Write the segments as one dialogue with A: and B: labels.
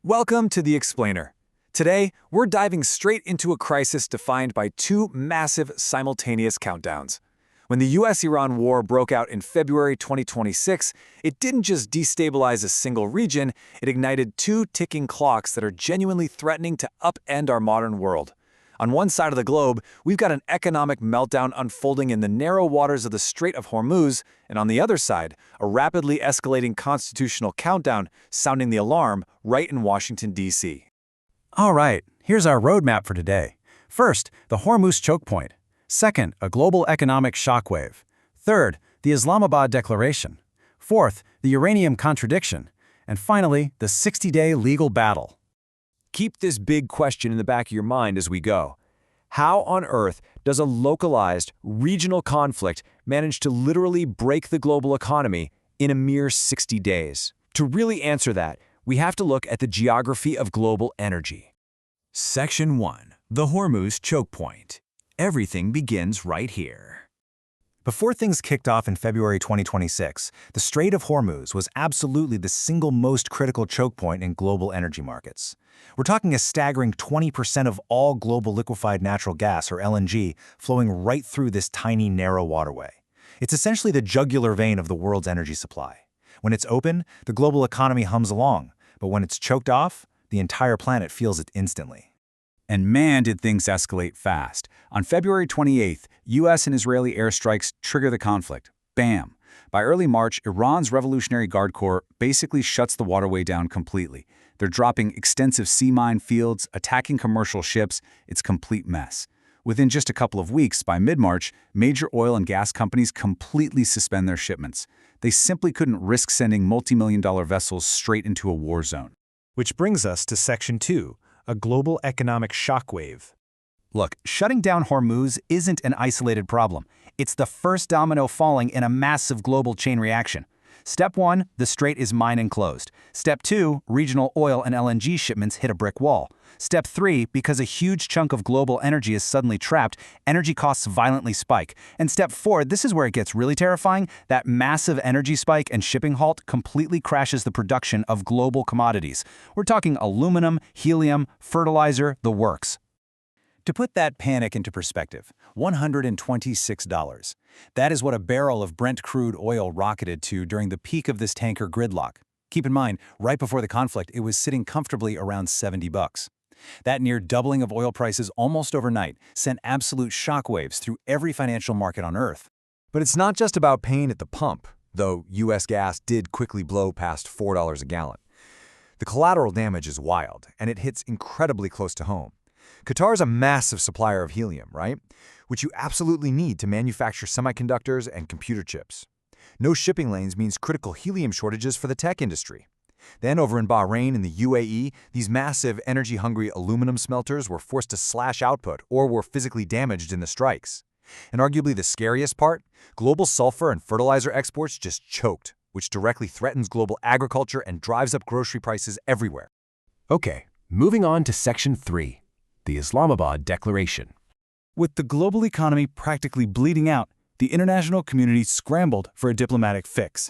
A: Welcome to The Explainer. Today, we're diving straight into a crisis defined by two massive simultaneous countdowns. When the US-Iran war broke out in February 2026, it didn't just destabilize a single region, it ignited two ticking clocks that are genuinely threatening to upend our modern world. On one side of the globe, we've got an economic meltdown unfolding in the narrow waters of the Strait of Hormuz, and on the other side, a rapidly escalating constitutional countdown sounding the alarm right in Washington, D.C.
B: All right, here's our roadmap for today. First, the Hormuz Chokepoint. Second, a global economic shockwave. Third, the Islamabad Declaration. Fourth, the Uranium Contradiction. And finally, the 60-day legal battle.
A: Keep this big question in the back of your mind as we go. How on earth does a localized, regional conflict manage to literally break the global economy in a mere 60 days? To really answer that, we have to look at the geography of global energy. Section 1. The Hormuz Chokepoint. Everything begins right here.
B: Before things kicked off in February 2026, the Strait of Hormuz was absolutely the single most critical choke point in global energy markets. We're talking a staggering 20% of all global liquefied natural gas, or LNG, flowing right through this tiny, narrow waterway. It's essentially the jugular vein of the world's energy supply. When it's open, the global economy hums along, but when it's choked off, the entire planet feels it instantly.
C: And man, did things escalate fast. On February 28th, U.S. and Israeli airstrikes trigger the conflict. Bam! By early March, Iran's Revolutionary Guard Corps basically shuts the waterway down completely. They're dropping extensive sea mine fields, attacking commercial ships. It's a complete mess. Within just a couple of weeks, by mid-March, major oil and gas companies completely suspend their shipments. They simply couldn't risk sending multi-million-dollar vessels straight into a war zone.
B: Which brings us to Section 2. A global economic shockwave.
C: Look, shutting down Hormuz isn't an isolated problem. It's the first domino falling in a massive global chain reaction. Step 1, the strait is mine-enclosed. Step 2, regional oil and LNG shipments hit a brick wall. Step 3, because a huge chunk of global energy is suddenly trapped, energy costs violently spike. And Step 4, this is where it gets really terrifying, that massive energy spike and shipping halt completely crashes the production of global commodities. We're talking aluminum, helium, fertilizer, the works.
B: To put that panic into perspective, $126. That is what a barrel of Brent crude oil rocketed to during the peak of this tanker gridlock. Keep in mind, right before the conflict, it was sitting comfortably around $70. That near doubling of oil prices almost overnight sent absolute shockwaves through every financial market on Earth.
A: But it's not just about pain at the pump, though U.S. gas did quickly blow past $4 a gallon. The collateral damage is wild, and it hits incredibly close to home. Qatar's a massive supplier of helium, right? Which you absolutely need to manufacture semiconductors and computer chips. No shipping lanes means critical helium shortages for the tech industry. Then over in Bahrain and the UAE, these massive energy-hungry aluminum smelters were forced to slash output or were physically damaged in the strikes. And arguably the scariest part, global sulfur and fertilizer exports just choked, which directly threatens global agriculture and drives up grocery prices everywhere.
D: Okay, moving on to Section 3. The Islamabad Declaration.
B: With the global economy practically bleeding out, the international community scrambled for a diplomatic fix.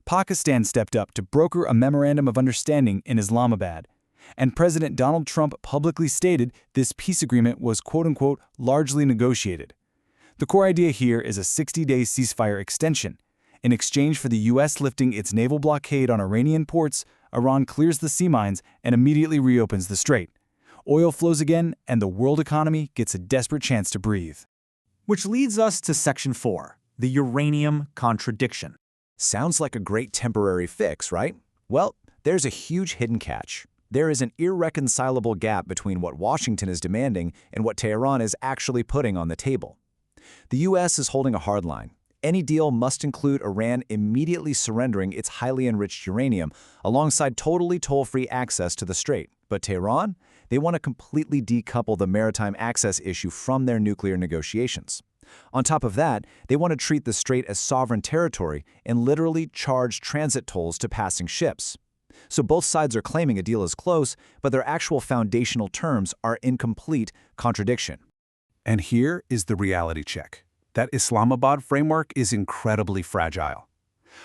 B: Pakistan stepped up to broker a memorandum of understanding in Islamabad, and President Donald Trump publicly stated this peace agreement was quote-unquote largely negotiated. The core idea here is a 60-day ceasefire extension. In exchange for the U.S. lifting its naval blockade on Iranian ports, Iran clears the sea mines and immediately reopens the strait. Oil flows again, and the world economy gets a desperate chance to breathe.
E: Which leads us to Section 4, the Uranium Contradiction.
A: Sounds like a great temporary fix, right? Well, there's a huge hidden catch. There is an irreconcilable gap between what Washington is demanding and what Tehran is actually putting on the table. The U.S. is holding a hard line. Any deal must include Iran immediately surrendering its highly enriched uranium alongside totally toll-free access to the strait. But Tehran? They want to completely decouple the maritime access issue from their nuclear negotiations. On top of that, they want to treat the strait as sovereign territory and literally charge transit tolls to passing ships. So both sides are claiming a deal is close, but their actual foundational terms are in complete contradiction.
C: And here is the reality check. That Islamabad framework is incredibly fragile.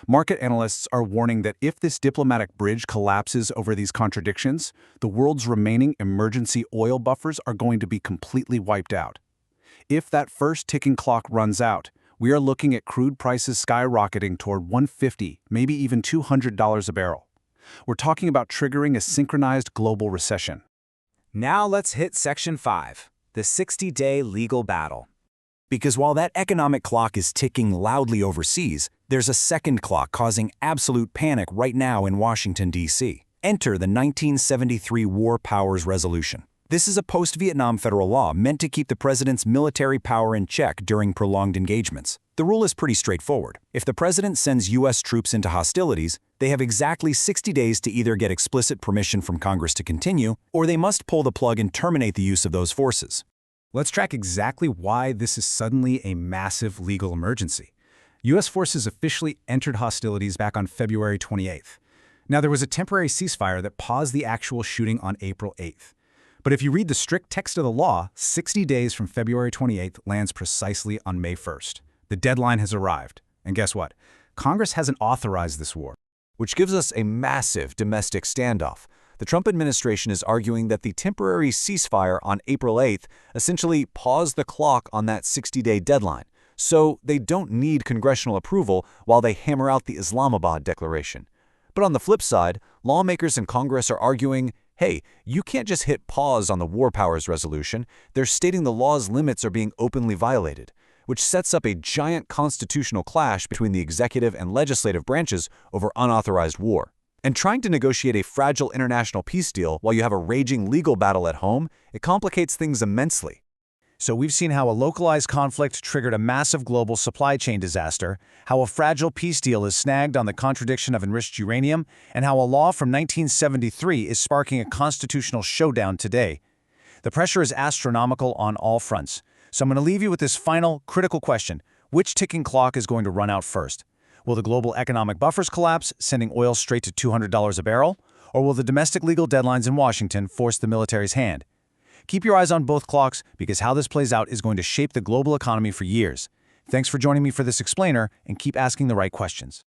C: Market analysts are warning that if this diplomatic bridge collapses over these contradictions, the world's remaining emergency oil buffers are going to be completely wiped out. If that first ticking clock runs out, we are looking at crude prices skyrocketing toward $150, maybe even $200 a barrel. We're talking about triggering a synchronized global recession.
A: Now let's hit Section 5, the 60-day legal battle.
B: Because while that economic clock is ticking loudly overseas, there's a second clock causing absolute panic right now in Washington, D.C. Enter the 1973 War Powers Resolution. This is a post-Vietnam federal law meant to keep the president's military power in check during prolonged engagements. The rule is pretty straightforward. If the president sends U.S. troops into hostilities, they have exactly 60 days to either get explicit permission from Congress to continue, or they must pull the plug and terminate the use of those forces.
C: Let's track exactly why this is suddenly a massive legal emergency. U.S. forces officially entered hostilities back on February 28th. Now, there was a temporary ceasefire that paused the actual shooting on April 8th. But if you read the strict text of the law, 60 days from February 28th lands precisely on May 1st. The deadline has arrived. And guess what? Congress hasn't authorized this war.
A: Which gives us a massive domestic standoff. The Trump administration is arguing that the temporary ceasefire on April 8th essentially paused the clock on that 60-day deadline, so they don't need congressional approval while they hammer out the Islamabad Declaration. But on the flip side, lawmakers in Congress are arguing, hey, you can't just hit pause on the War Powers Resolution. They're stating the law's limits are being openly violated, which sets up a giant constitutional clash between the executive and legislative branches over unauthorized war. And trying to negotiate a fragile international peace deal while you have a raging legal battle at home, it complicates things immensely.
C: So we've seen how a localized conflict triggered a massive global supply chain disaster, how a fragile peace deal is snagged on the contradiction of enriched uranium, and how a law from 1973 is sparking a constitutional showdown today. The pressure is astronomical on all fronts. So I'm going to leave you with this final, critical question. Which ticking clock is going to run out first? Will the global economic buffers collapse, sending oil straight to $200 a barrel? Or will the domestic legal deadlines in Washington force the military's hand? Keep your eyes on both clocks, because how this plays out is going to shape the global economy for years. Thanks for joining me for this explainer, and keep asking the right questions.